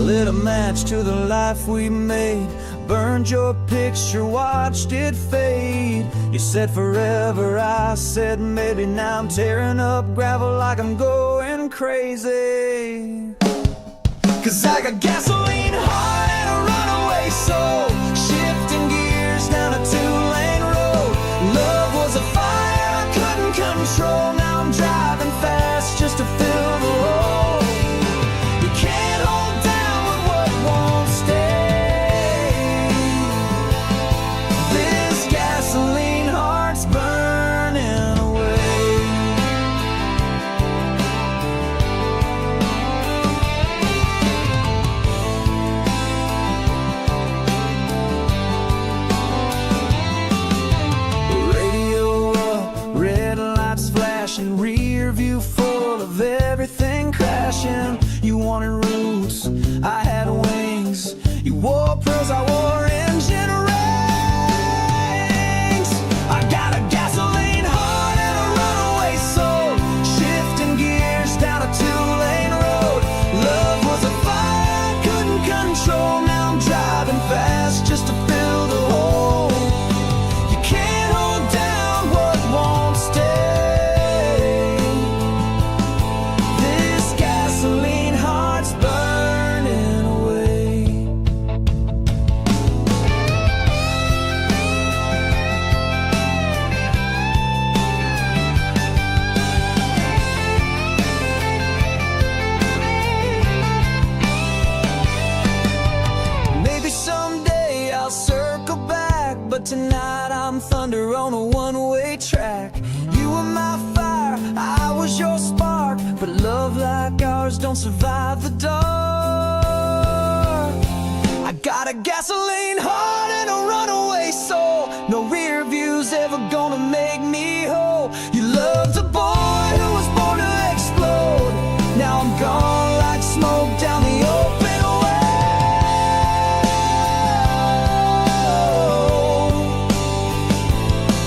lit a match to the life we made, burned your picture, watched it fade. You said forever, I said maybe. Now I'm tearing up gravel like I'm going crazy. 'Cause I got gasoline heart and a runaway soul, shifting gears down a two-lane road. Love was a fire I couldn't control. Now I'm driving fast just to fill the hole. You can't hold down with what won't stay. This gasoline heart's burning away. Radio up, red lights flashing, rear view full of everything crashing. You wanted roots, I had wings. You wore pearls, I wore engine rings. I got a gasoline heart and a runaway soul, shifting gears down a two-lane road. Love was a fire I couldn't control. Now I'm driving fast just to fill the hole. You can't hold down what won't stay. This gasoline heart's burning away. Maybe someday I'll circle back, but tonight I'm thunder on a one-way track. You were my fire, I was your spark, but love like ours don't survive the dark. I got a gasoline heart and a runaway soul, no rear view's ever gonna make me whole. You loved a boy who was born to explode. Now I'm gone like smoke down the open way.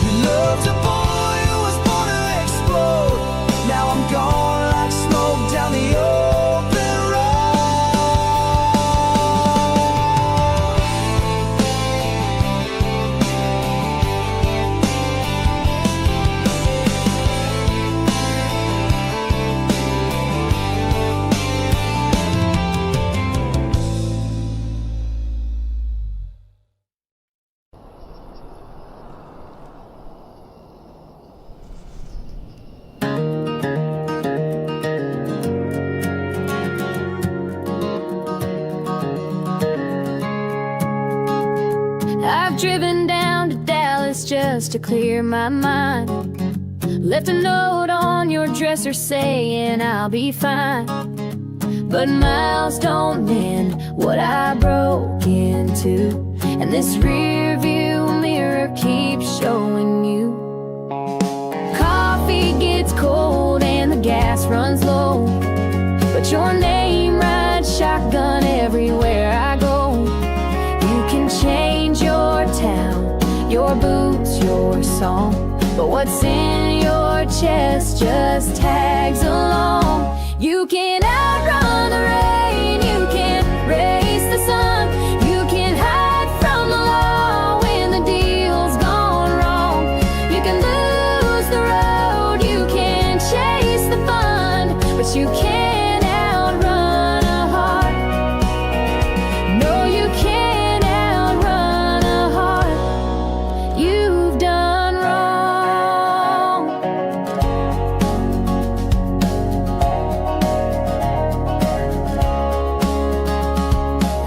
You loved a boy who was born to explode. Now I'm gone like smoke down the open road. I've driven down to Dallas just to clear my mind. Left a note on your dresser saying I'll be fine. But miles don't mend what I broke into, and this rear view mirror keeps showing you. Coffee gets cold and the gas runs low, but your name rides shotgun everywhere I go. You can change your town, your boots, your song, but what's in your chest just tags along. You can outrun the rain, you can race the sun, you can hide from the law when the deal's gone wrong. You can lose the road, you can chase the fun, but you can't outrun a heart. No, you can't outrun a heart you've done wrong.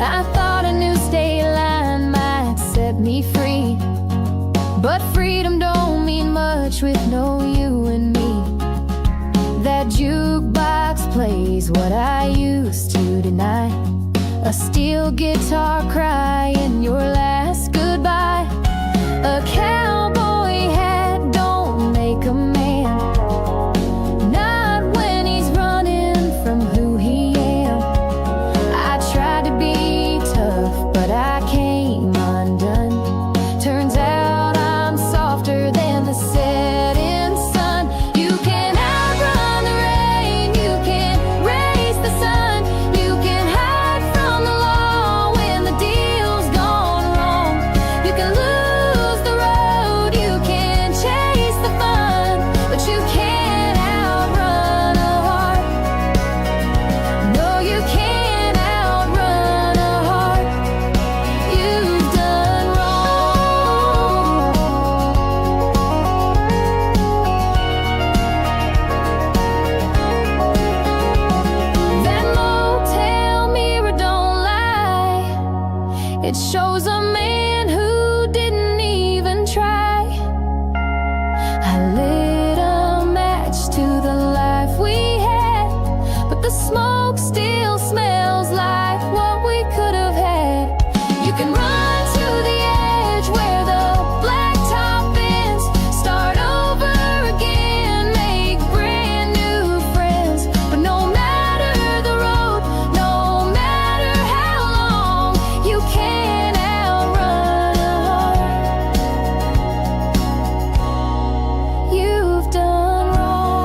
I thought a new state line might set me free, but freedom don't mean much with no you and me. That jukebox plays what I used to deny, a steel guitar crying your last goodbye. A cowboy hat don't make a man, not when he's running from who he am. I tried to be tough, but I came undone. Turns out I'm softer than the setting sun. You can outrun the rain, you can race the sun, you can hide from It shows a man who didn't even try. I lit a match to the life we had, but the smoke still smells like what we could have had. You can run to the edge where the blacktop ends, start over again, make brand new friends. But no matter the road, no matter how long, you can't outrun a heart you've done wrong.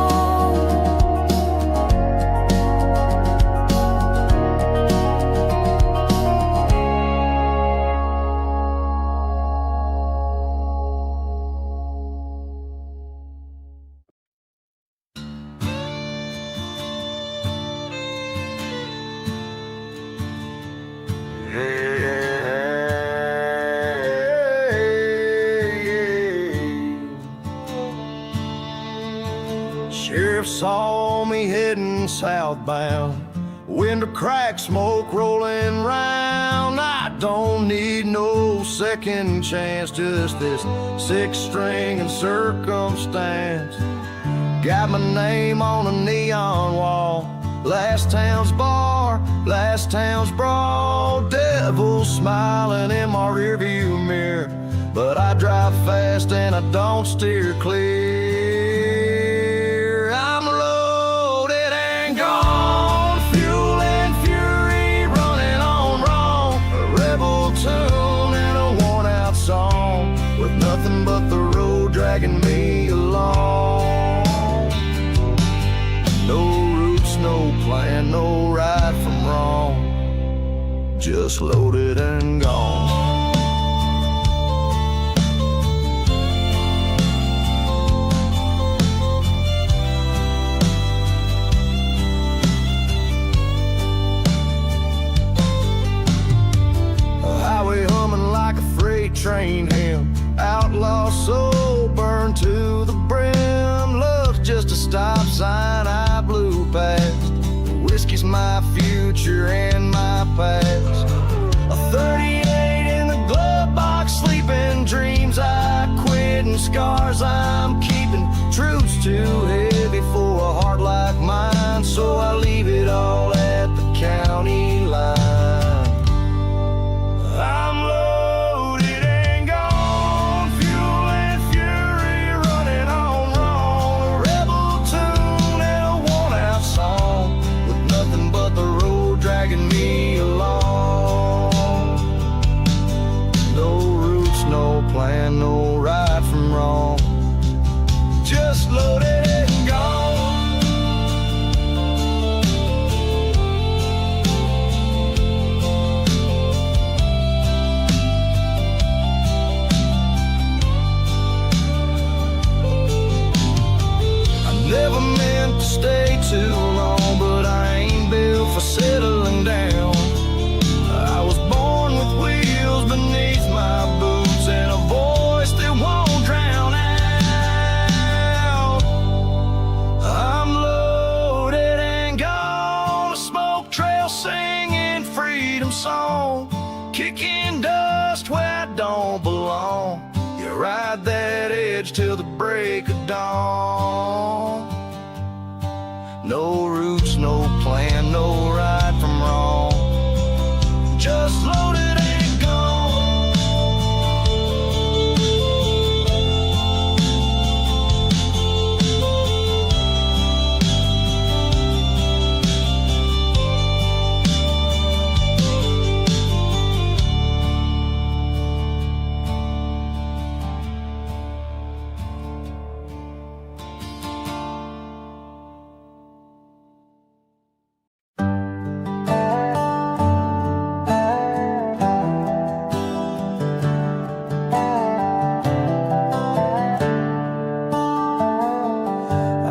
Sheriff saw me heading southbound, window crack, smoke rolling round. I don't need no second chance, just this six string and circumstance. Got my name on a neon wall, last town's bar, last town's brawl. Devil smiling in my rearview mirror, but I drive fast and I don't steer clear. I'm loaded and gone, fuel and fury running on wrong. A rebel tune and a worn out song, with nothing but the road dragging me along. No roots, no plan, no right from wrong, just loaded and gone. Highway humming like a freight train hymn, outlaw soul burned to the brim. Love's just a stop sign I blew past. Whiskey's my future and my past. A 38 in the glove box, sleeping dreams I quit, and scars I'm keeping. Truth's too heavy for a heart like mine, so I leave it all at the county line. I'm loaded and gone, fuel and fury running on wrong. A rebel tune and a worn out song, with nothing but the road dragging me along. No roots, no plan, no right from wrong, just loaded and gone. Never meant to stay too long, but I ain't built for settling down. I was born with wheels beneath my boots and a voice that won't drown out. I'm loaded and gone, a smoke trail singing freedom song, kicking dust where I don't belong. You ride that edge till the break of dawn. No roots, no plan, no right from wrong, just loaded and gone.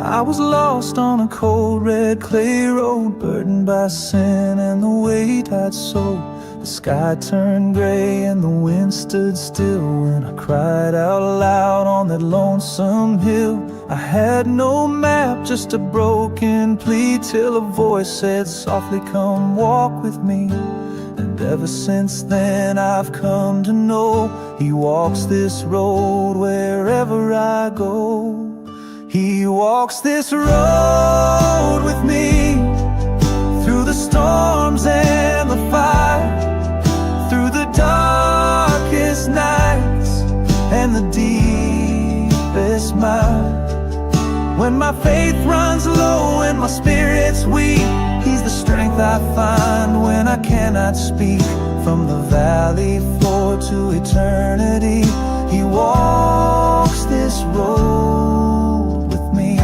I was lost on a cold red clay road, burdened by sin and the weight I'd sowed. The sky turned gray and the wind stood still when I cried out loud on that lonesome hill. I had no map, just a broken plea, till a voice said softly, come walk with me. And ever since then I've come to know He walks this road wherever I go. He walks this road with me, through the storms and the fire, through the darkest nights and the deepest mile. When my faith runs low and my spirit's weak, He's the strength I find when I cannot speak. From the valley floor to eternity, He walks this road with me.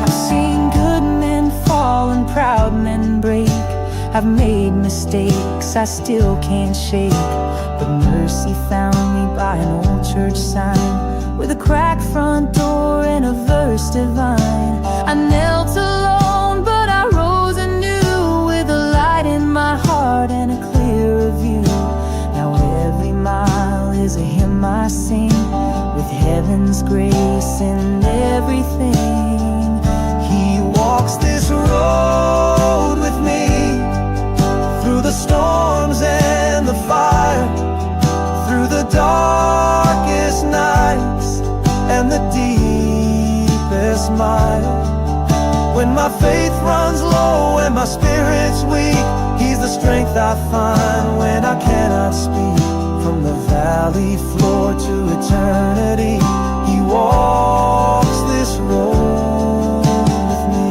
I've seen good men fall and proud men break. I've made mistakes I still can't shake, but mercy found me by an old church sign, with a cracked front door and a verse divine. I knelt alone, but I rose anew, with a light in my heart and a clearer view. Now every mile is a hymn I sing, with heaven's grace in everything. He walks this road with me, through the storms and the fire, through the darkest nights and the deepest mile. When my faith runs low and my spirit's weak, He's the strength I find when I cannot speak. From the valley floor to eternity, He walks this road with me.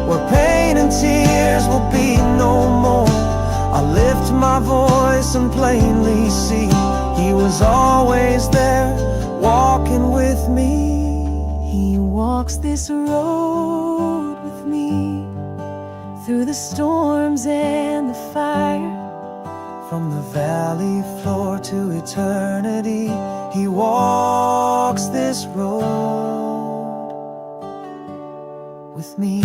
Where pain and tears will be no more, I lift my voice and plainly see He was always there, walking with me. He walks this road with me, through the storms and the fire, from the valley floor to eternity. He walks this road with me.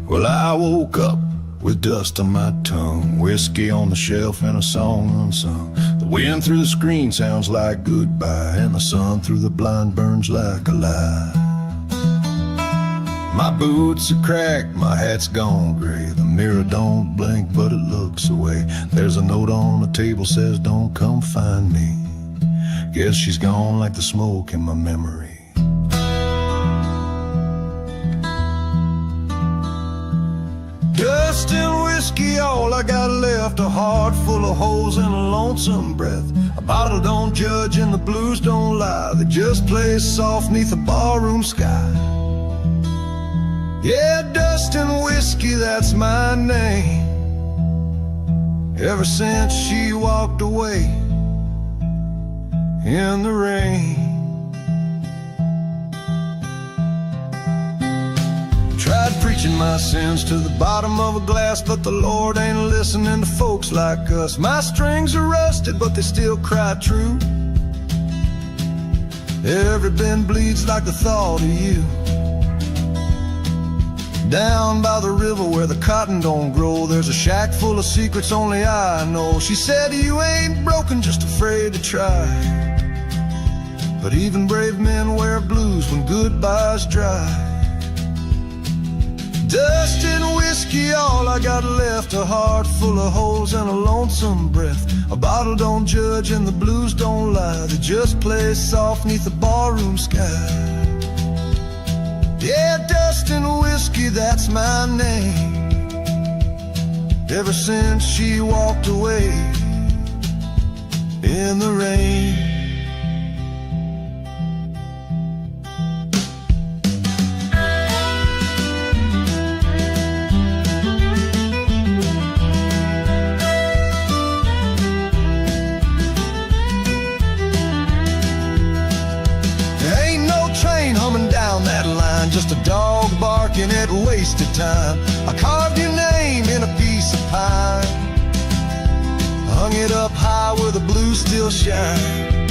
Well, I woke up with dust on my tongue, whiskey on the shelf and a song unsung. The wind through the screen sounds like goodbye, and the sun through the blind burns like a lie. My boots are cracked, my hat's gone gray, the mirror don't blink but it looks away. There's a note on the table says don't come find me. Guess she's gone like the smoke in my memory. Dust and whiskey, all I got left. A heart full of holes and a lonesome breath. A bottle don't judge and the blues don't lie. They just play soft neath a barroom sky. Yeah, dust and whiskey, that's my name. Ever since she walked away in the rain. Tried preaching my sins to the bottom of a glass, but the Lord ain't listening to folks like us. My strings are rusted, but they still cry true. Every bend bleeds like the thought of you. Down by the river where the cotton don't grow, there's a shack full of secrets only I know. She said you ain't broken, just afraid to try. But even brave men wear blues when goodbye's dry. Dust and whiskey, all I got left. A heart full of holes and a lonesome breath. A bottle don't judge and the blues don't lie. They just play soft neath the barroom sky. Yeah, dust and whiskey, that's my name. Ever since she walked away in the rain. Just a dog barking at wasted time. I carved your name in a piece of pine, hung it up high where the blue still shine.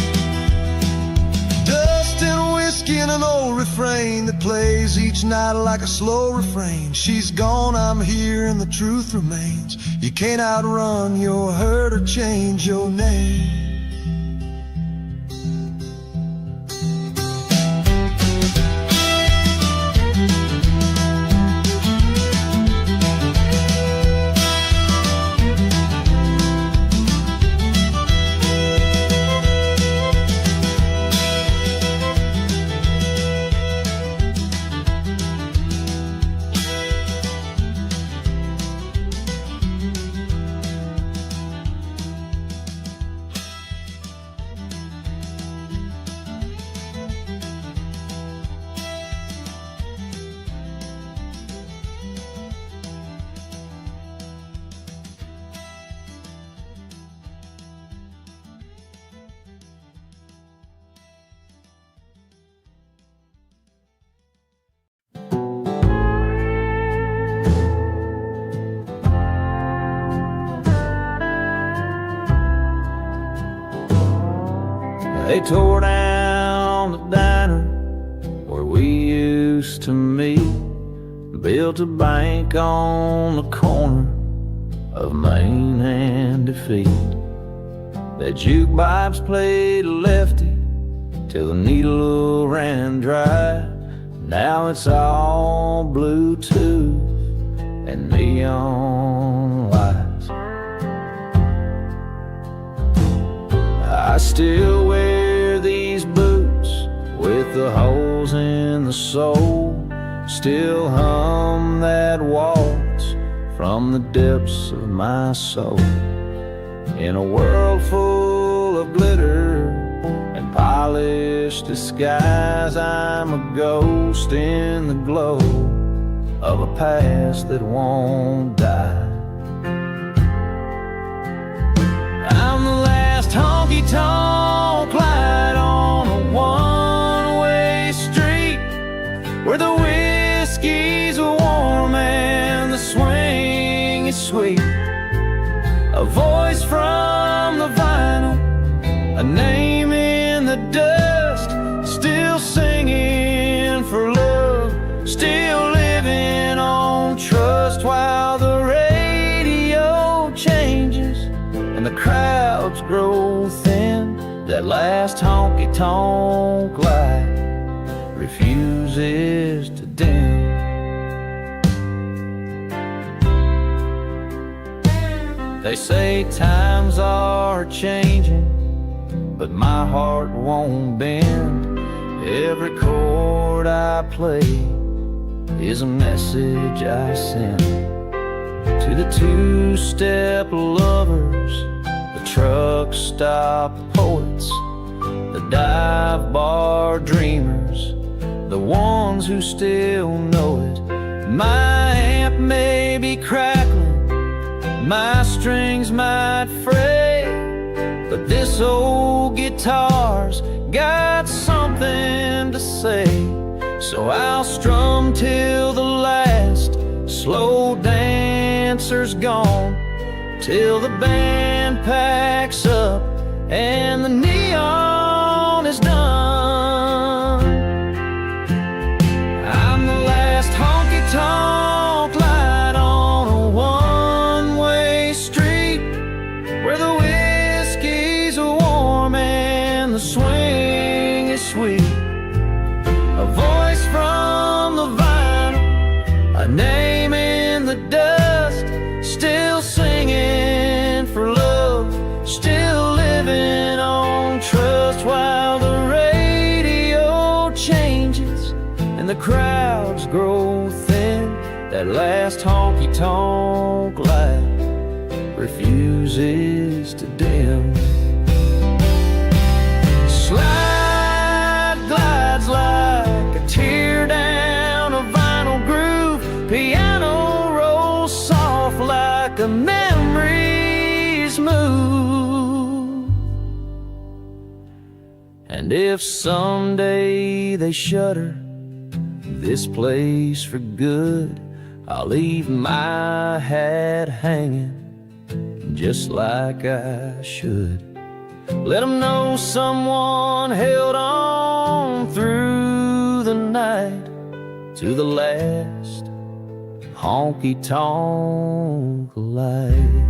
Dust and whiskey and an old refrain that plays each night like a slow refrain. She's gone, I'm here, and the truth remains. You can't outrun your hurt or change your name. They tore down the diner where we used to meet, built a bank on the corner of Main and Defeat. That jukebox played lefty till the needle ran dry. Now it's all Bluetooth and neon lights. I still wear these boots with the holes in the sole, still hum that waltz from the depths of my soul. In a world full of glitter and polished disguise, I'm a ghost in the glow of a past that won't die. I'm the last honky-tonk light on a one-way street, where the whiskey's warm and the swing is sweet. A voice from the vinyl, a name in the dust, still singing for love, still living on trust, while the radio changes and the crowds grow thin. That last honky-tonk light refuses to dim. They say times are changing, but my heart won't bend. Every chord I play is a message I send to the two-step lovers, the truck stop poets, the dive bar dreamers, the ones who still know it. My amp may be crackling, my strings might fray, but this old guitar's got something to say. So I'll strum till the last slow dancer's gone, till the band packs up and the neon is done. I'm the last honky-tonk light on a one-way street, where the whiskey's warm and the swing is sweet. A voice from the vinyl, a name in the dust, still singing for love, still living on trust, while the radio changes and the crowd grow thin. That last honky-tonk light refuses to dim. Slide glides like a tear down a vinyl groove. Piano rolls soft like a memory's move. And if someday they shutter this place for good, I'll leave my hat hanging just like I should. Let them know someone held on through the night to the last honky-tonk light.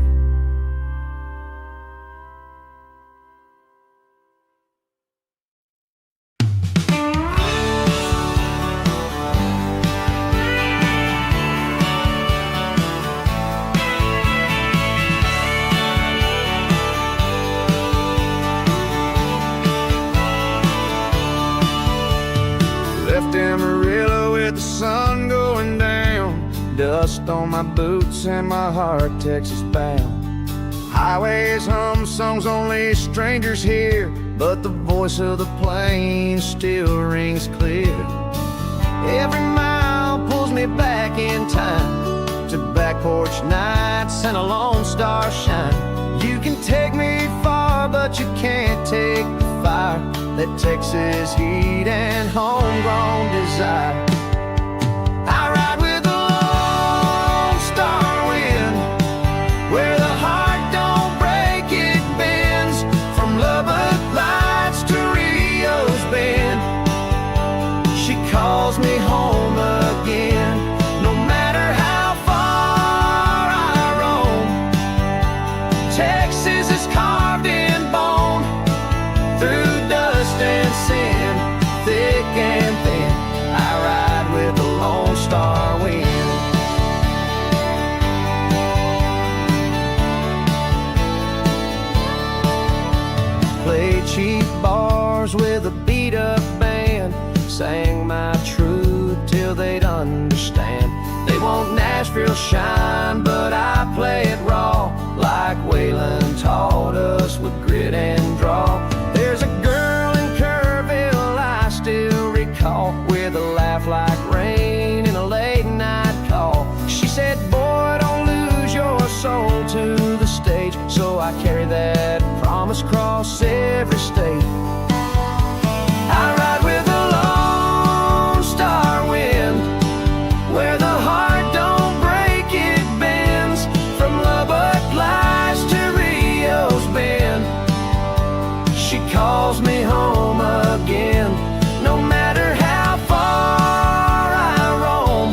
Amarillo with the sun going down, dust on my boots and my heart Texas bound. Highways hum songs only strangers hear, but the voice of the plains still rings clear. Every mile pulls me back in time to back porch nights and a Lone Star shine. You can take me far, but you can't take the fire, that Texas heat and homegrown desire. I ride with the Lone Star wind, where the heart don't break, it bends. From Lubbock Lights to Rio's Bend, she calls me home again. No matter how far I roam, Texas is carved in bone. Through dust and sin, thick and thin, I ride with the Lone Star wind. Played cheap bars with a beat-up band, sang my truth till they'd understand. They want Nashville shine, but I play it raw, like Waylon taught us with grit and draw. There's a girl in Kerrville I still recall, with a laugh like rain in a late night call. She said, boy, don't lose your soul to the stage. So I carry that promise across every state. I ride with the Lone Star wind, where the heart don't break, it bends. From Lubbock Lights to Rio's Bend, she calls me home again. No matter how far I roam,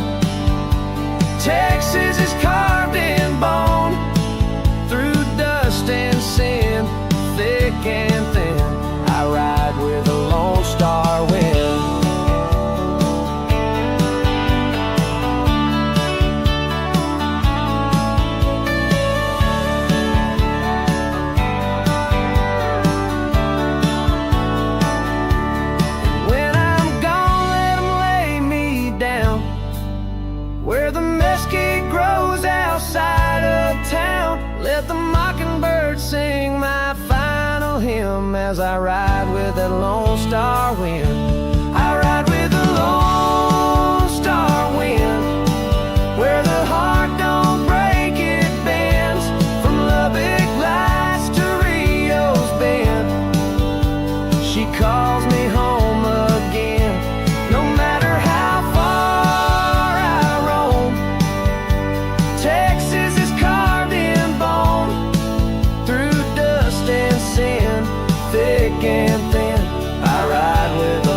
Texas is carved in bone. Through dust and sin, thick and thin, I ride with a Lone Star wind. When I'm gone, let 'em lay me down where the mesquite grows outside of town. Let the mockingbird sing my final hymn as I ride with that Lone Star wind. I ride with the Lone Star wind, where the heart don't break, it bends. From Lubbock Lights to Rio's Bend, she calls me home again. No matter how far I roam, Texas is carved in bone. Through dust and sin, thick and thin, I ride with the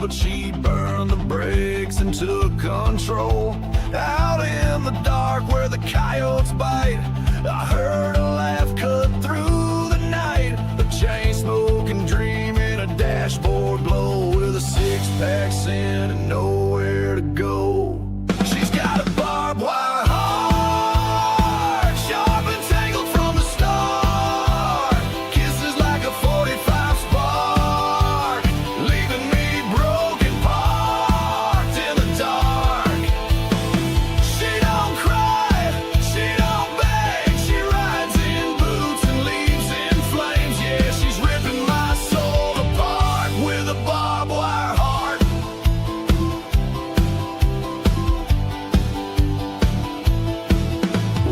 but she burned the brakes and took control. Out in the dark where the coyotes bite, I heard a laugh cut through the night. A chain smoking dream in a dashboard glow, with a six-pack sin and nowhere to go. She's got a barbed wire heart, sharp and tangled from the start. Kisses like a 45 spark, leaving me broken, parked in the dark. She don't cry, she don't beg, she rides in boots and leaves in flames. Yeah, she's ripping my soul apart with a barbed wire heart.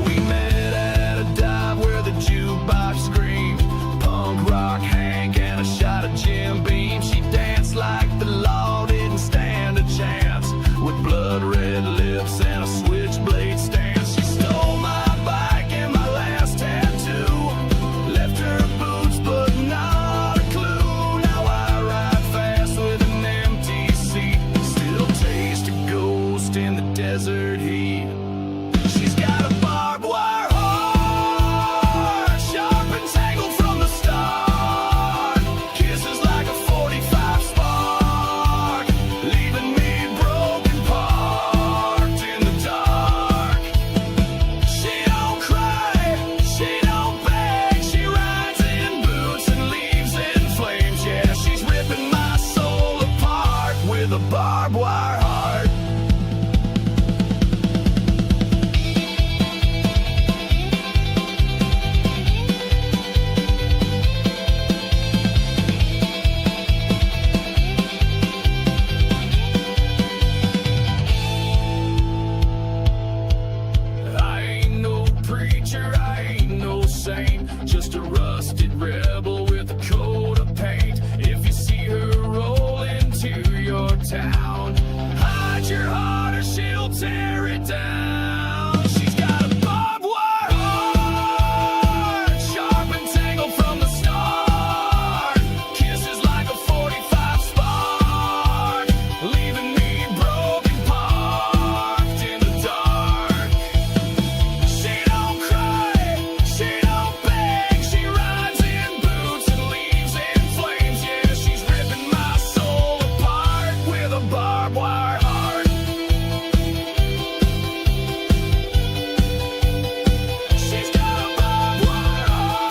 We met at a dive where the jukebox screamed punk rock Hank and a shot of Jim Beam. She danced like the law didn't stand a chance, with blood red lips and a switchblade stance. She stole my bike and my last tattoo, left her boots but not a clue. Now I ride fast with an empty seat, still taste a ghost in the desert heat. She's got a barbed wire heart, sharp and tangled from the start. Kisses like a 45 spark, leaving me broken, parked in the dark. She don't cry, she don't beg, she rides in boots and leaves in flames. Yeah, she's ripping my soul apart with a barbed wire heart. I ain't no preacher, I ain't no saint, just a rusted rebel with a coat of paint. If you see her roll into your town, hide your heart or she'll tear it down. She's got a barbed wire heart, sharp and tangled from the start. Kisses like a 45 spark, leaving me broken, parked in the dark. She don't cry, she don't beg, she rides in boots and leaves in flames. Yeah, she's ripping my soul apart with a barbed wire heart. She's got a barbed wire heart.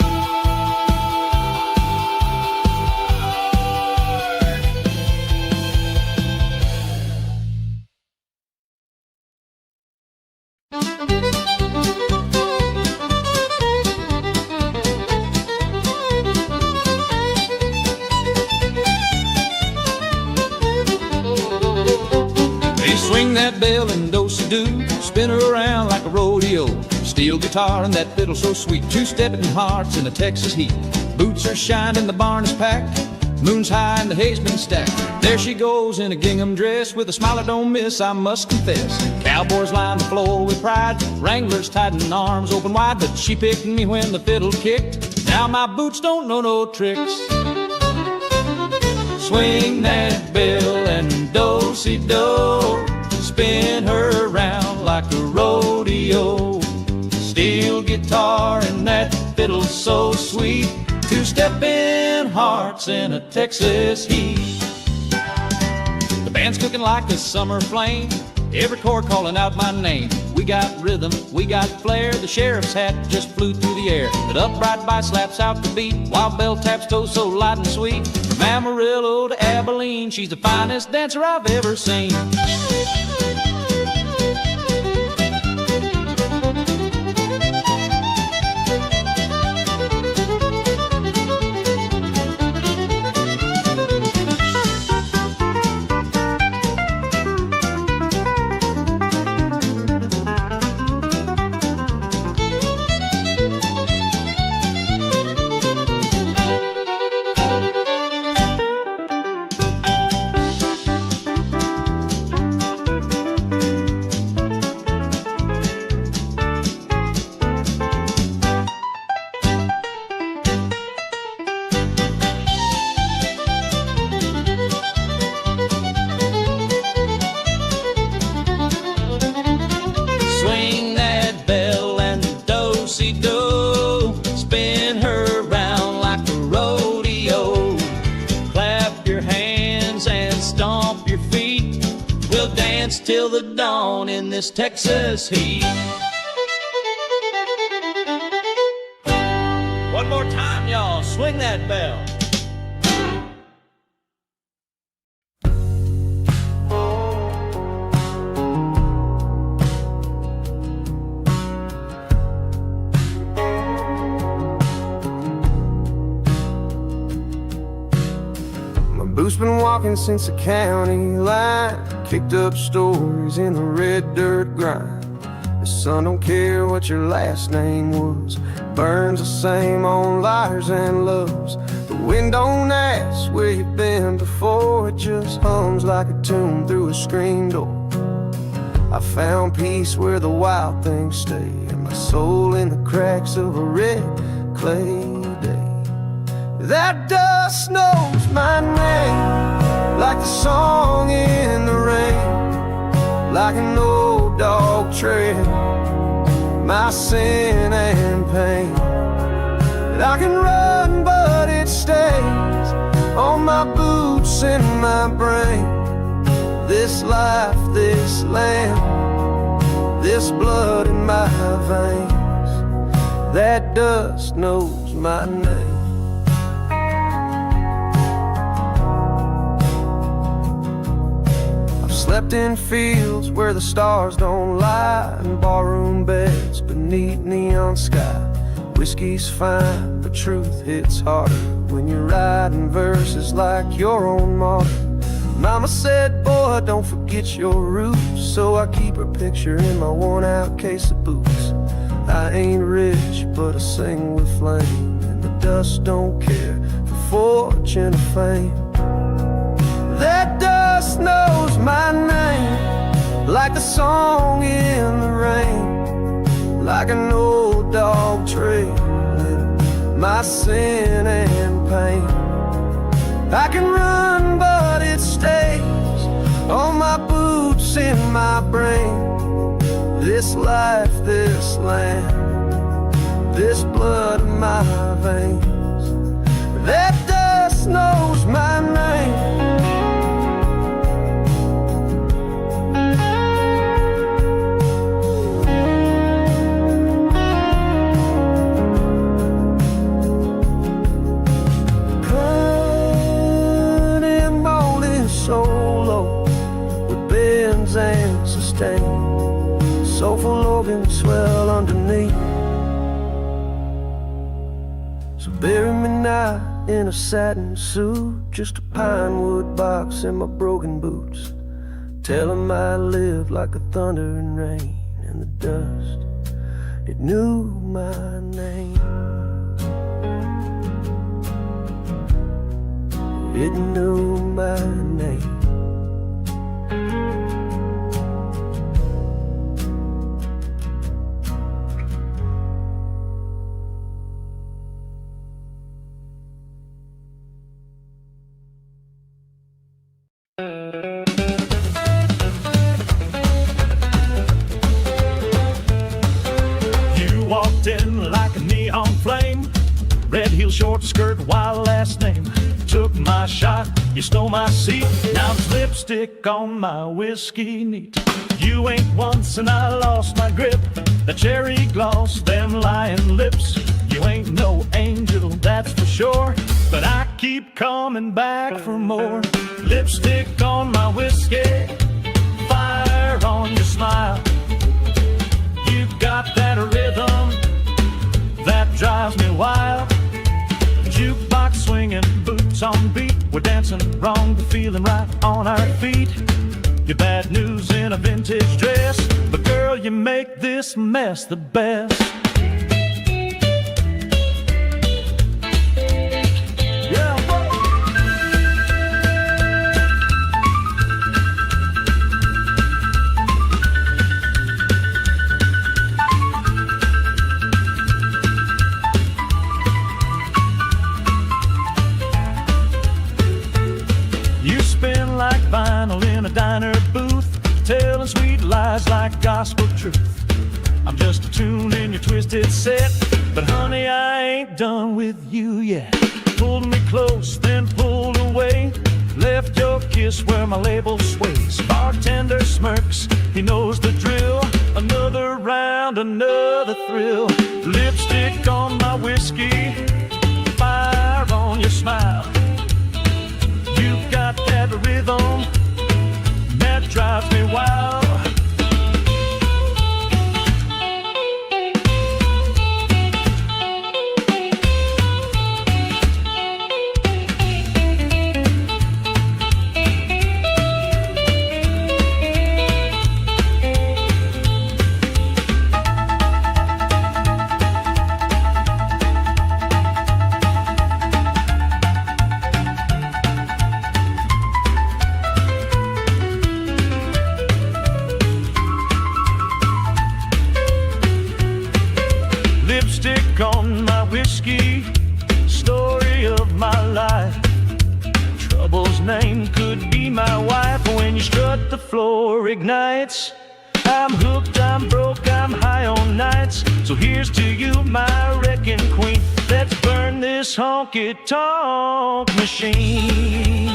They swing that bell and do-si-do, spin her around like a rodeo. Steel guitar and that fiddle so sweet, two-stepping hearts in the Texas heat. Boots are shining, the barn is packed, moon's high and the hay's been stacked. There she goes in a gingham dress, with a smile I don't miss, I must confess. Cowboys line the floor with pride, wranglers tied in arms open wide, but she picked me when the fiddle kicked. Now my boots don't know no tricks. Swing that bell and do-si-do, spin her around like a rodeo. Steel guitar and that fiddle so sweet, two-stepping hearts in a Texas heat. The band's cooking like a summer flame, every chord calling out my name. We got rhythm, we got flair, the sheriff's hat just flew through the air. But upright by slaps out the beat, while bell taps toe so light and sweet. From Amarillo to Abilene, she's the finest dancer I've ever seen. We'll dance till the dawn in this Texas heat. One more time, y'all. Swing that bell. Boo's been walking since the county line, kicked up stories in the red dirt grind. The sun don't care what your last name was, burns the same on liars and loves. The wind don't ask where you've been before, it just hums like a tune through a screen door. I found peace where the wild things stay, and my soul in the cracks of a red clay day. That dust knows my name, like the song in the rain, like an old dog trail, my sin and pain. That I can run but it stays on my boots and my brain. This life, this land, this blood in my veins, that dust knows my name. Slept in fields where the stars don't lie, in barroom beds beneath neon sky. Whiskey's fine, but truth hits harder when you're writing verses like your own martyr. Mama said, boy, don't forget your roots, so I keep her picture in my worn-out case of boots. I ain't rich, but I sing with flame, and the dust don't care for fortune or fame. That dust knows my name, like the song in the rain, like an old dog trailing my sin and pain. I can run but it stays on my boots in my brain. This life, this land, this blood in my veins, that dust knows my name. Solo with bends and sustain, soulful organs swell underneath. So bury me now in a satin suit, just a pine wood box in my broken boots. Tell 'em I live like a thunder and rain, and the dust, it knew my name. It knew my name. You walked in like a neon flame, red heel, short skirt, wild last name. Took my shot, you stole my seat. Now there's lipstick on my whiskey neat. You ain't once and I lost my grip. The cherry gloss, them lying lips. You ain't no angel, that's for sure, but I keep coming back for more. Lipstick on my whiskey, fire on your smile. You got that rhythm that drives me wild. Jukebox swinging, boots on beat. We're dancing wrong, but feeling right on our feet. You're bad news in a vintage dress, but girl, you make this mess the best. Vinyl in a diner booth, telling sweet lies like gospel truth. I'm just a tune in your twisted set, but honey, I ain't done with you yet. Pulled me close, then pulled away, left your kiss where my label sways. Bartender smirks, he knows the drill. Another round, another thrill. Lipstick on my whiskey, fire on your smile. You've got that rhythm that drives me wild. Lipstick on my whiskey, story of my life. Trouble's name could be my wife. When you strut, the floor ignites. I'm hooked, I'm broke, I'm high on nights. So here's to you, my wrecking queen. Let's burn this honky-tonk machine.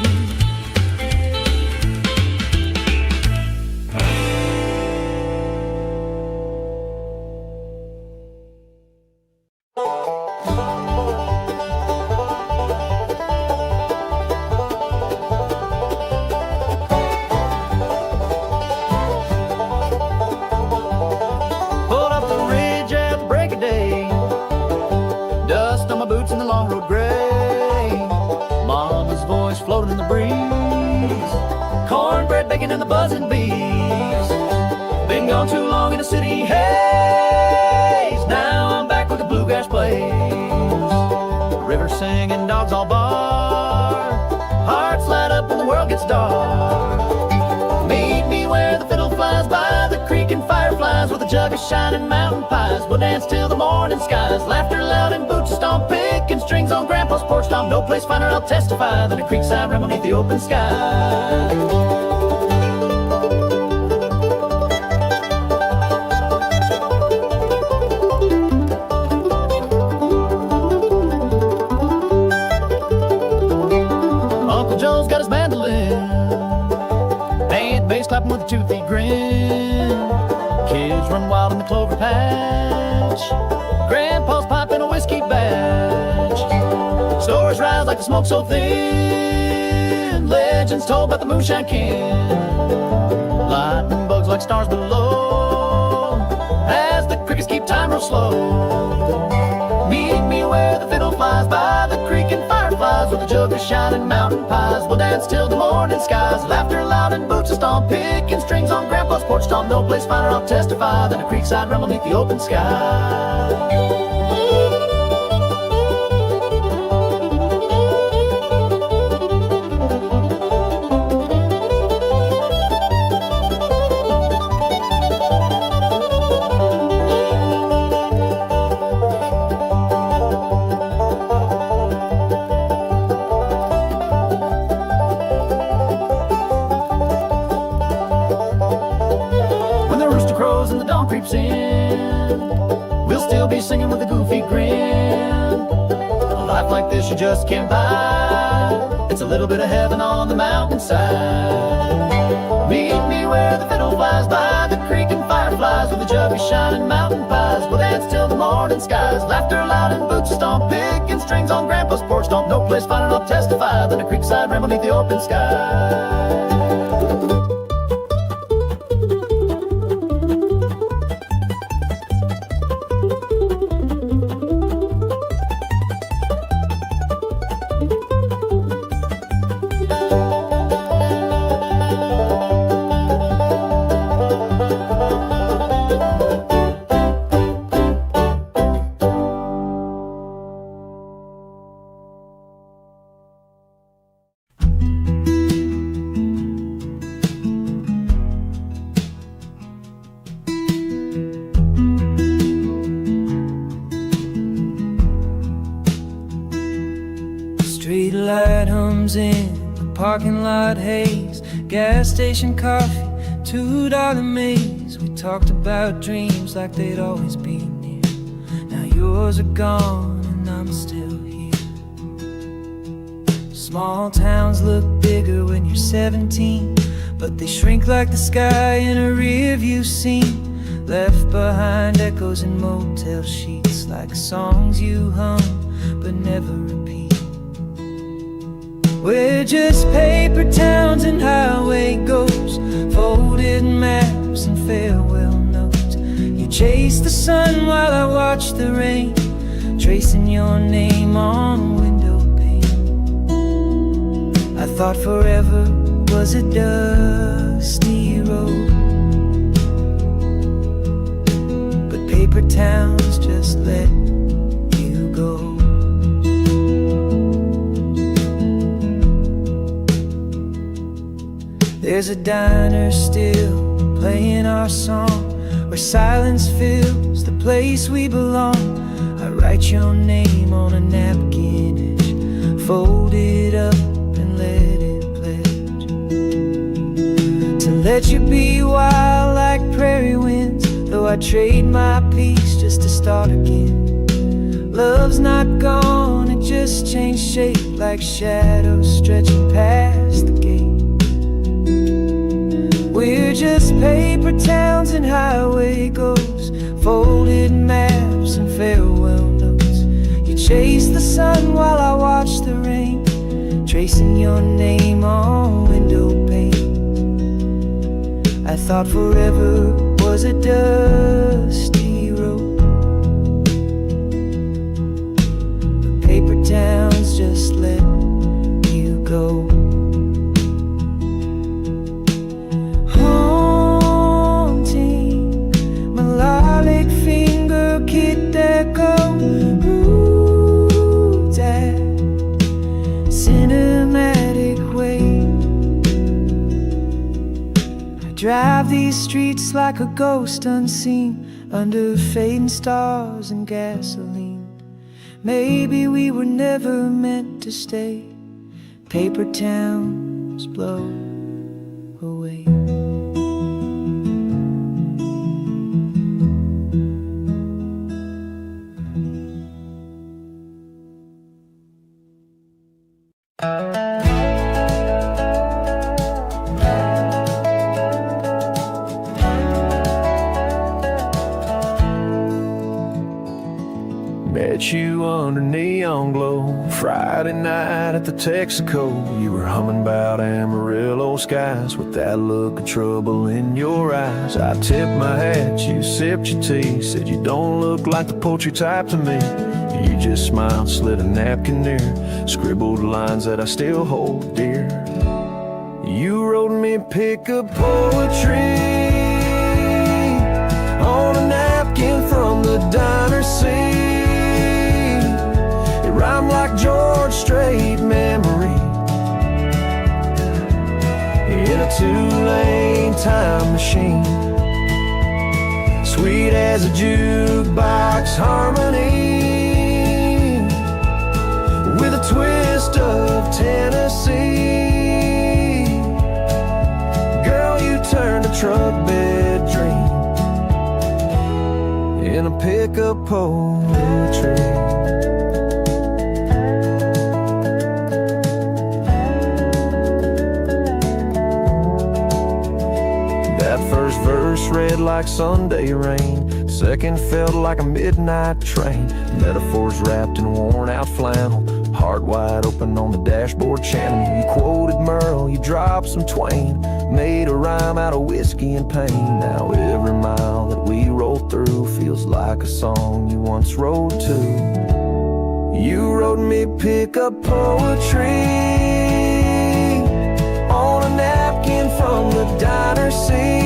Floating in the breeze, cornbread, bacon, and the buzzing bees. Been gone too long in the city haze. Now I'm back with the bluegrass plays. River singing, dogs all bark. Hearts light up when the world gets dark. Meet me where the fiddle flies by the creek and fireflies with a jug of shining mountain pies. We'll dance till the morning skies. Laughter loud and boots stomp, picking strings on Grandpa's porch stomp. No place finer, I'll testify, than a creekside room beneath the open sky. Uncle Joe's got his mandolin, band bass clapping with a toothy grin. Kids run wild in the clover patch. Grandpa's piping a whiskey batch. Stories rise like the smoke so thin. Legends told about the moonshine king. Lightning bugs like stars below as the crickets keep time real slow. Meet me where the fiddle flies by the creek and fireflies with a jug of shining mountain pies. We'll dance till the morning skies. Laughter loud and boots a stomp, picking strings on Grandpa's porch stomp. No place finer, I'll testify, than a creekside room beneath the open sky. Creeps in, we'll still be singing with a goofy grin. A life like this you just can't buy. It's a little bit of heaven on the mountainside. Meet me where the fiddle flies by the creek and fireflies with a jug of shining mountain pies. We'll dance till the morning skies. Laughter loud and boots stomp, picking strings on Grandpa's porch stomp. No place finer, I'll testify, than a creekside room beneath the open sky. Street light hums in the parking lot haze. Gas station coffee, $2 maze. We talked about dreams like they'd always been near. Now yours are gone and I'm still here. Small towns look bigger when you're 17, but they shrink like the sky in a rearview scene, left behind echoes in motel sheets, like songs you hum but never repeat. We're just paper towns and highway goats, folded maps and farewell notes. You chase the sun while I watch the rain, tracing your name on a window pane. I thought forever was a dusty road, but paper towns just let you go. There's a diner still playing our song, where silence fills the place we belong. I write your name on a napkin edge, fold it up and let it pledge to let you be wild like prairie winds, though I trade my peace just to start again. Love's not gone, it just changed shape, like shadows stretching past the gate. We're just paper towns and highway goes, folded maps and farewell notes. You chase the sun while I watch the rain, tracing your name on window pane. I thought forever was a dusty road, but paper towns just let you go. Drive these streets like a ghost unseen, under fading stars and gasoline. Maybe we were never meant to stay. Paper towns blow away. Met you under neon glow, Friday night at the Texaco. You were humming about Amarillo skies, with that look of trouble in your eyes. I tipped my hat, you sipped your tea, said you don't look like the poetry type to me. You just smiled, slid a napkin near, scribbled lines that I still hold dear. You wrote me pickup poetry on a napkin from the diner scene. Rhyme like George Strait memory in a two-lane time machine, sweet as a jukebox harmony, with a twist of Tennessee. Girl, you turned a truck bed dream in a pickup poetry. First verse read like Sunday rain, second felt like a midnight train. Metaphors wrapped in worn out flannel, heart wide open on the dashboard channel. You quoted Merle, you dropped some Twain, made a rhyme out of whiskey and pain. Now every mile that we roll through feels like a song you once wrote too. You wrote me pickup poetry on a napkin from the diner scene.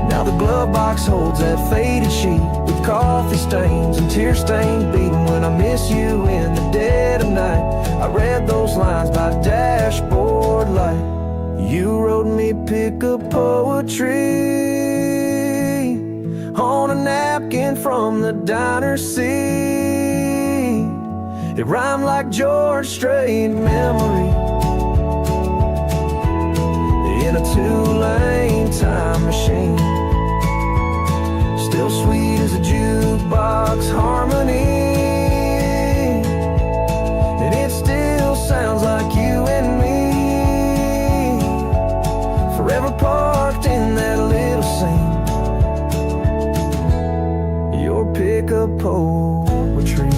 Now the glove box holds that faded sheet with coffee stains and tear stains beating when I miss you in the dead of night. I read those lines by dashboard light. You wrote me pickup poetry on a napkin from the diner scene. It rhymed like George Strait memory in a two-lane time machine, still sweet as a jukebox harmony, and it still sounds like you and me. parked in that little scene. Your pickup poetry.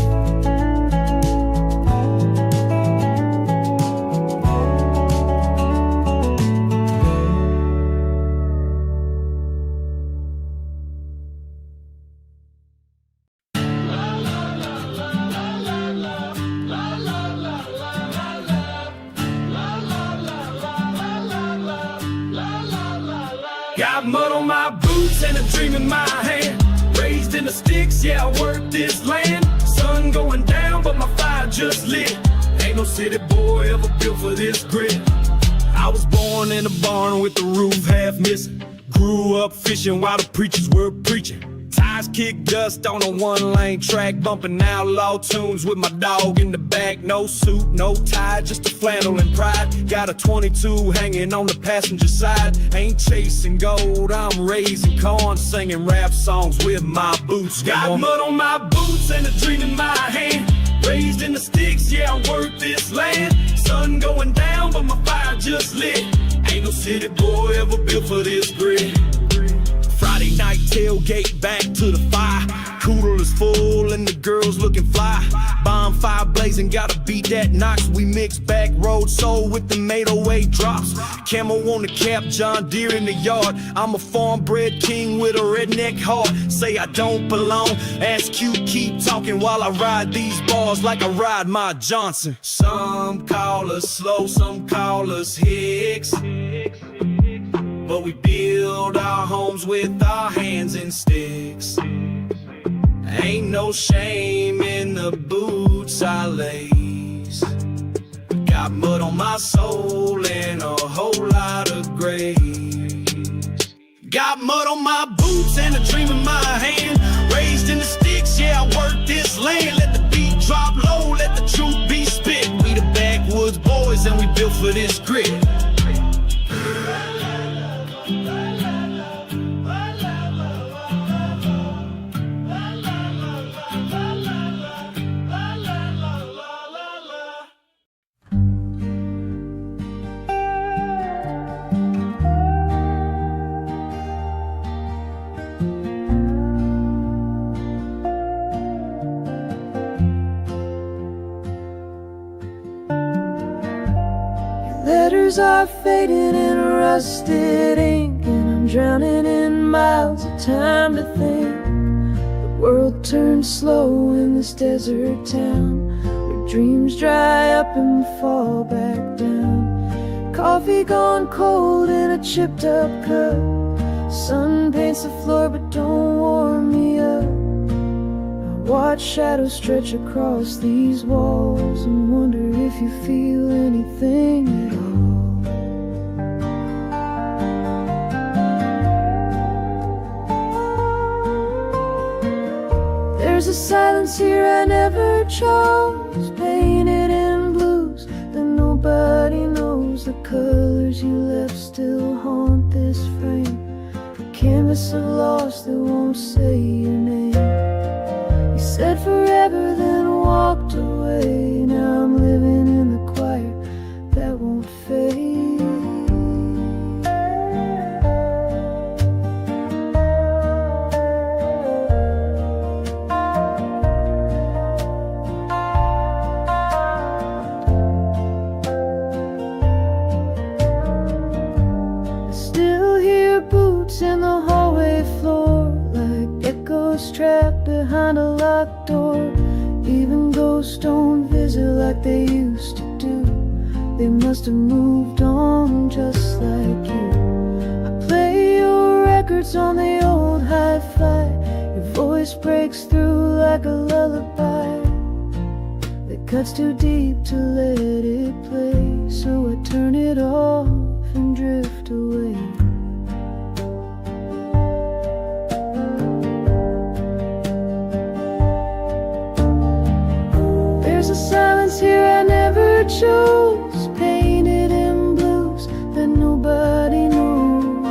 Got mud on my boots and a dream in my hand. Raised in the sticks, yeah, I work this land. Sun going down, but my fire just lit. Ain't no city boy ever built for this grit. I was born in a barn with the roof half missing. Grew up fishing while the preachers were preaching. Tires kick dust on a one-lane track, bumping outlaw tunes with my dog in the back. No suit, no tie, just a flannel and pride. Got a 22 hanging on the passenger side. Ain't chasing gold, I'm raising corn, singing rap songs with my boots. Got mud on my boots and a dream in my hand. Raised in the sticks, yeah, I work this land. Sun going down, but my fire just lit. Ain't no city boy ever built for this grit. Friday night tailgate back to the fire. Cooler is full and the girls looking fly. Bonfire blazing, gotta beat that Knox. We mix back road soul with the 808 drops. Camo on the cap, John Deere in the yard. I'm a farm bred king with a redneck heart. Say I don't belong, ask Q, keep talking while I ride these bars like I ride my Johnson. Some call us slow, some call us Hicks. But we build our homes with our hands and sticks. Ain't no shame in the boots I lace. Got mud on my soul and a whole lot of grace. Got mud on my boots and a dream in my hand. Raised in the sticks, yeah, I work this land. Let the beat drop low, let the truth be spit. We the backwoods boys and we built for this grit. Letters are fading in rusted ink, and I'm drowning in miles of time to think. The world turns slow in this desert town, where dreams dry up and fall back down. Coffee gone cold in a chipped up cup. Sun paints the floor but don't warm me up. I watch shadows stretch across these walls and wonder if you feel anything at all. There's a silence here I never chose, painted in blues that nobody knows. The colors you left still haunt this frame, a canvas of loss that won't say your name. You said forever, then walked away. Now I'm living in the choir that won't fade. In the hallway floor, like echoes trapped behind a locked door. Even ghosts don't visit like they used to do. They must have moved on just like you. I play your records on the old hi-fi. Your voice breaks through like a lullaby that cuts too deep to let it play. So I turn it off and drift away. There's a silence here I never chose, painted in blues that nobody knows.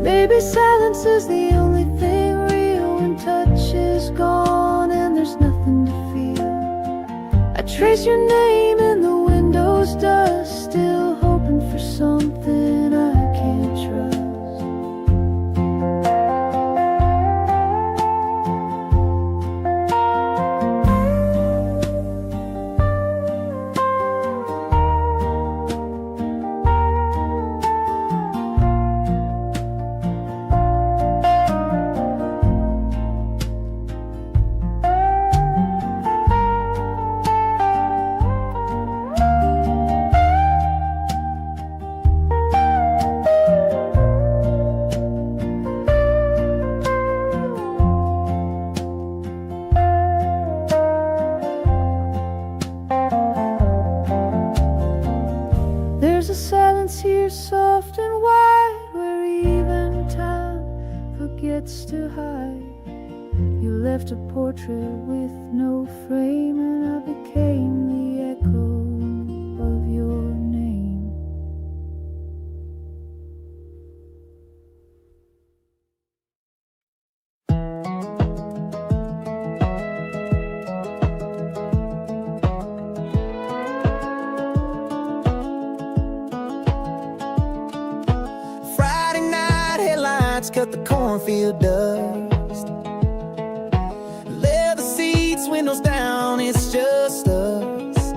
Maybe silence is the only thing real when touch is gone and there's nothing to feel. trace your name in the window's dust, still hoping for something I can't trust. There's a silence here, soft and wide, where even time forgets to hide. You left a portrait with no frame, and I became the echo of your name. Friday night headlights cut the cornfield dust. Leather seats, windows down, it's just us.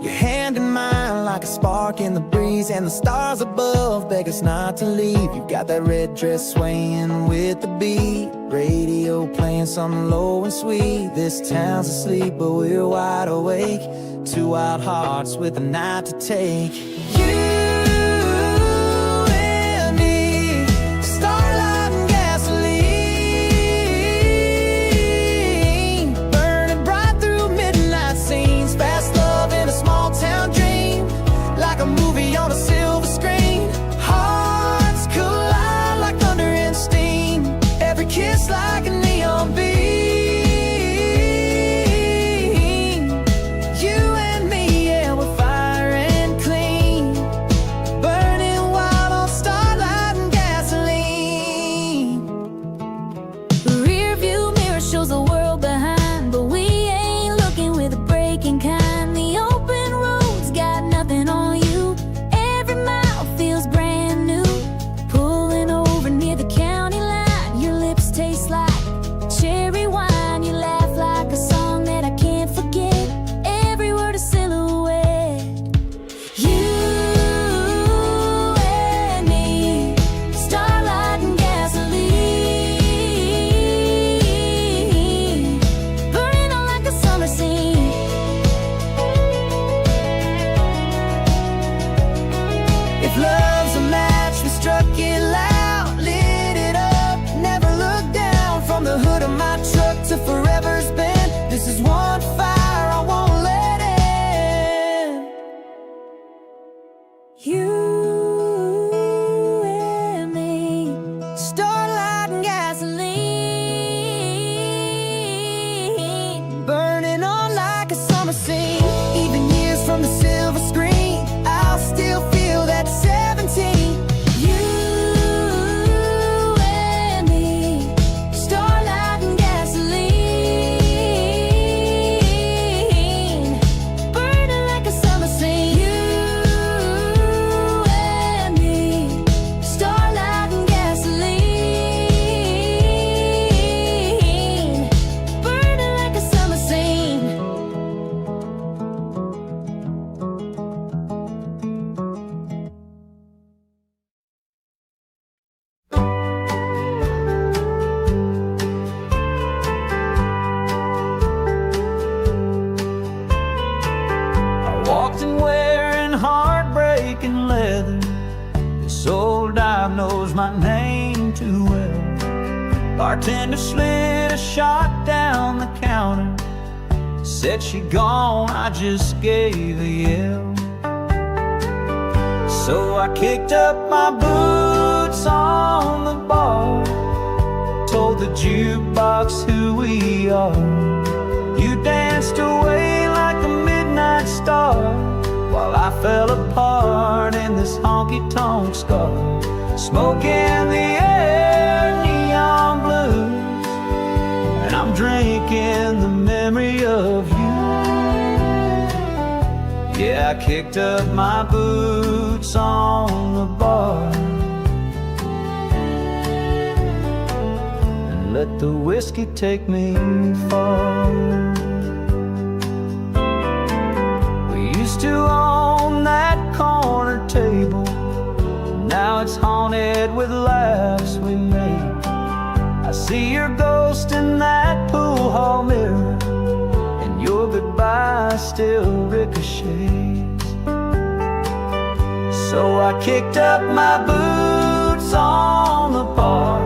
Your hand in mine like a spark in the breeze, and the stars above beg us not to leave. You got that red dress swaying with the beat, radio playing something low and sweet. This town's asleep but we're wide awake, two wild hearts with a night to take. You and me, starlight and gasoline, burning bright through midnight scenes. Fast love in a small town dream, like a movie on a silver screen. Hearts collide like thunder and steam, every kiss like a neon beam. You and me, yeah, we're fire and clean, burning wild on starlight and gasoline. The rear view mirror shows the world behind, but we ain't looking with a breaking kind. The open road's got nothing on you, every mile feels brand new. Pulling over near the county line, your lips taste like cherry wine. You laugh like a song that I can't forget, every word a silhouette. You and me, starlight and gasoline, burning on like a summer scene. If love's a match, we struck it loud, lit it up, never looked down. From the hood of my truck to forever's been, this is one fire I won't let end. You and me, Starlight and gasoline, burning on like a summer scene. Even years from the silver screen, I'll still feel that 17. you and me, starlight and gasoline, burning like a summer scene. You and me, starlight and gasoline, burning like a summer scene. I walked in wearing heartbreaking leather. This old dive knows my name too well. Bartender slid a shot down the counter, said she gone, I just gave a yell. So I kicked up my boots on the bar, told the jukebox who we are. You danced away like a midnight star, while I fell apart in this honky-tonk scar. Smoke in the air, neon blues, and I'm drinking the memory of you. Yeah, I kicked up my boots on the bar and let the whiskey take me far. We used to own that corner table, now it's haunted with laughs we made. I see your ghost in that pool hall mirror, and your goodbye still ricochets. So I kicked up my boots on the bar.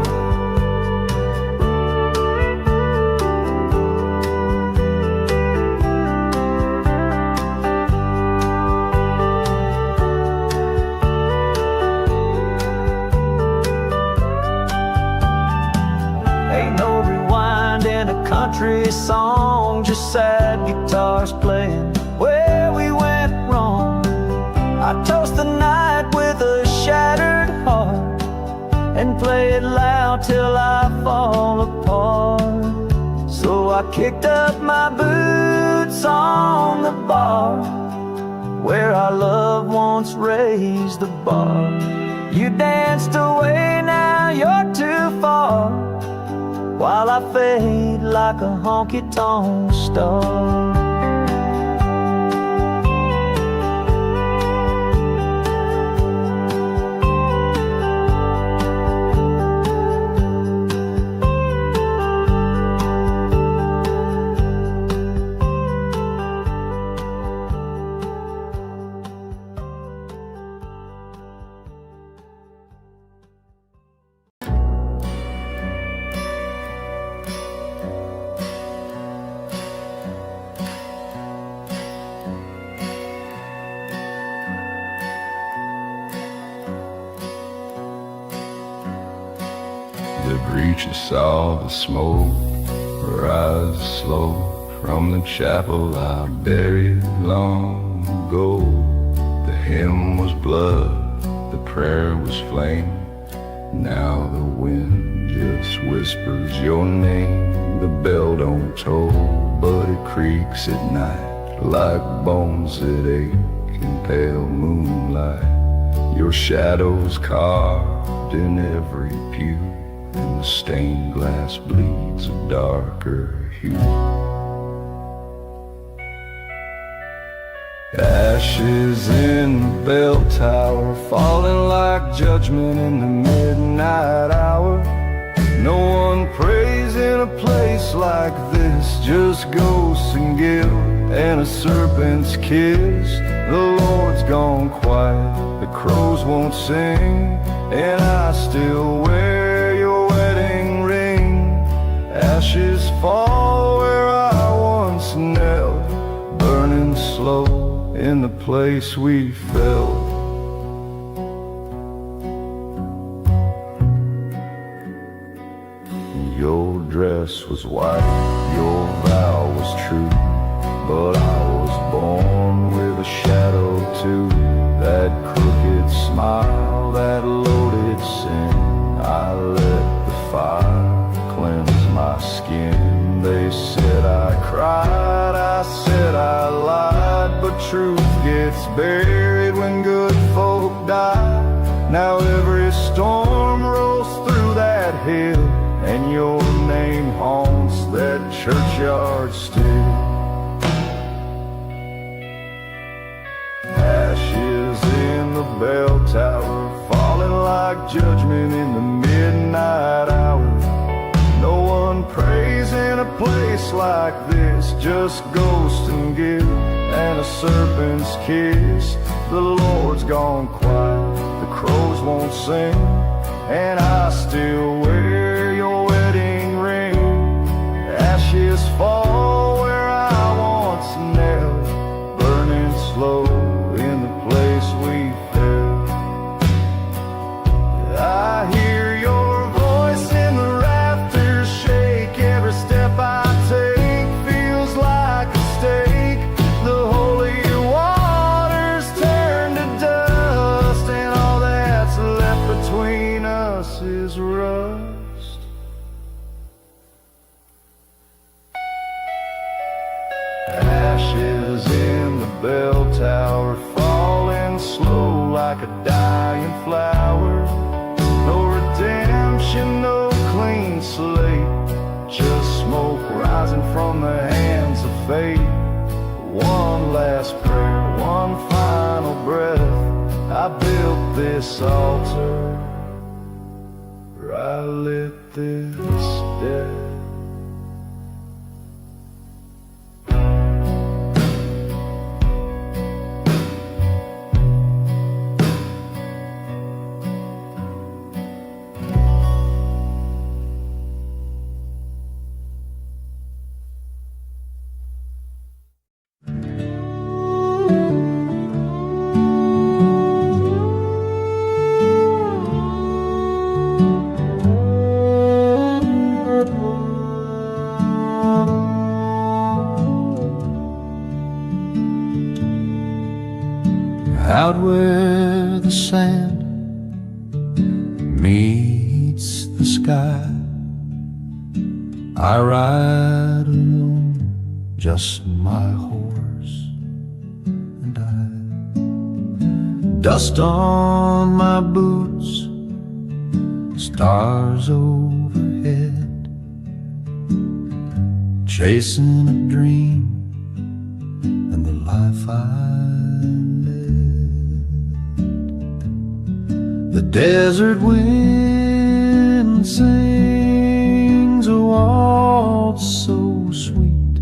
Country song, just sad guitars playing where we went wrong. I toast the night with a shattered heart and play it loud till I fall apart. So I kicked up my boots on the bar where our loved ones raised the bar. You danced away, now you're too far, while I fade like a honky-tonk star. The preacher saw the smoke rise slow from the chapel I buried long ago. The hymn was blood, the prayer was flame. Now the wind just whispers your name. The bell don't toll, but it creaks at night like bones that ache in pale moonlight. Your shadow's carved in every pew, and the stained glass bleeds a darker hue. Ashes in the bell tower, falling like judgment in the midnight hour. No one prays in a place like this, just ghosts and guilt and a serpent's kiss. The Lord's gone quiet, the crows won't sing, and I still wear your wedding ring. Ashes fall where I once knelt, burning slow in the place we felt. Your dress was white, your vow was true, but I was born with a shadow too. That crooked smile, that loaded sin, I let the fire cleanse my skin. They said I cried, I said I lied, but truth gets buried when good folk die. Now every storm rolls through that hill, and your name haunts that churchyard still. Ashes in the bell tower, falling like judgment in the midnight hour. No one prays in a place like this, just ghosts and guilt and a serpent's kiss. The Lord's gone quiet, the crows won't sing, and I still wear your wedding ring. Ashes fall where I once knelt, burning slow in the place we fell. I hear your voice in the rafters shake. Every step I take feels like a stake. The holy waters turn to dust, and all that's left between us is rust. Ashes in the bell tower falling slow like a dying flower. No redemption, no clean slate, just smoke rising from the hands of fate. One last prayer, one final breath, I built this altar, I lit this death. Out where the sand meets the sky, I ride alone, just my horse and I. Dust on my boots, stars overhead, chasing a dream and the life I The desert wind sings a waltz so sweet,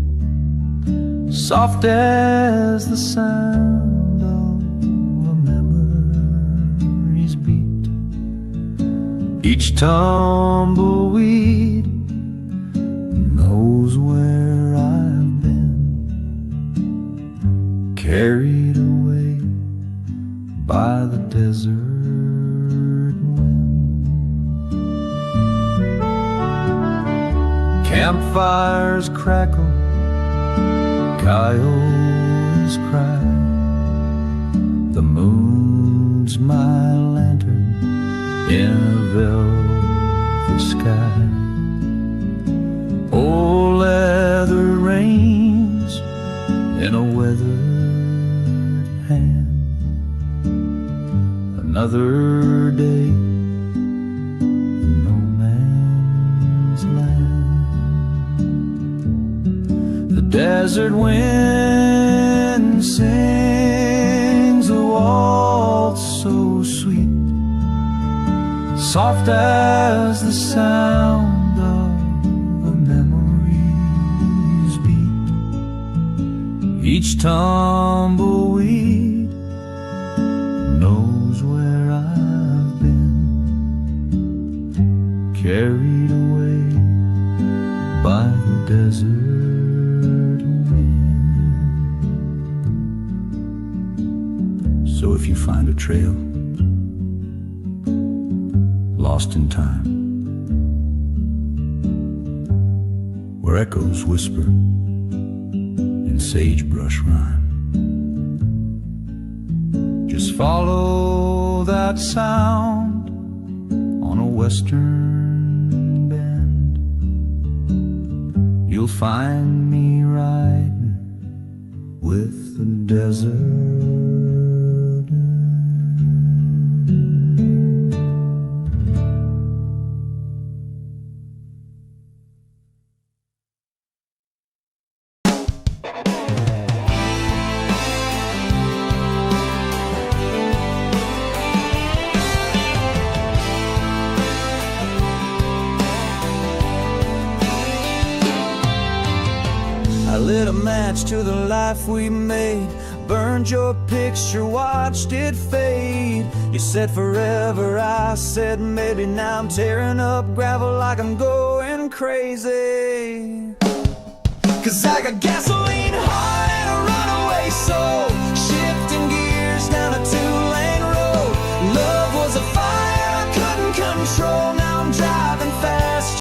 soft as the sound of a memory's beat. Each tumbleweed knows where I've been, carried away by the desert. Campfires crackle, coyotes cry, the moon's my lantern in a velvet sky. Old leather reins in a weathered hand. Another day in no man's land. The desert wind sings a waltz so sweet, soft as the sound of a memory's beat. Each tumbleweed knows where I've been, carried away by the desert. So if you find a trail lost in time, where echoes whisper in sagebrush rhyme, just follow that sound on a western bend. You'll find me riding with the desert. I lit a match to the life we made, burned your picture, watched it fade. You said forever, I said maybe. Now I'm tearing up gravel like I'm going crazy. 'Cause I got gasoline, heart, and a runaway soul.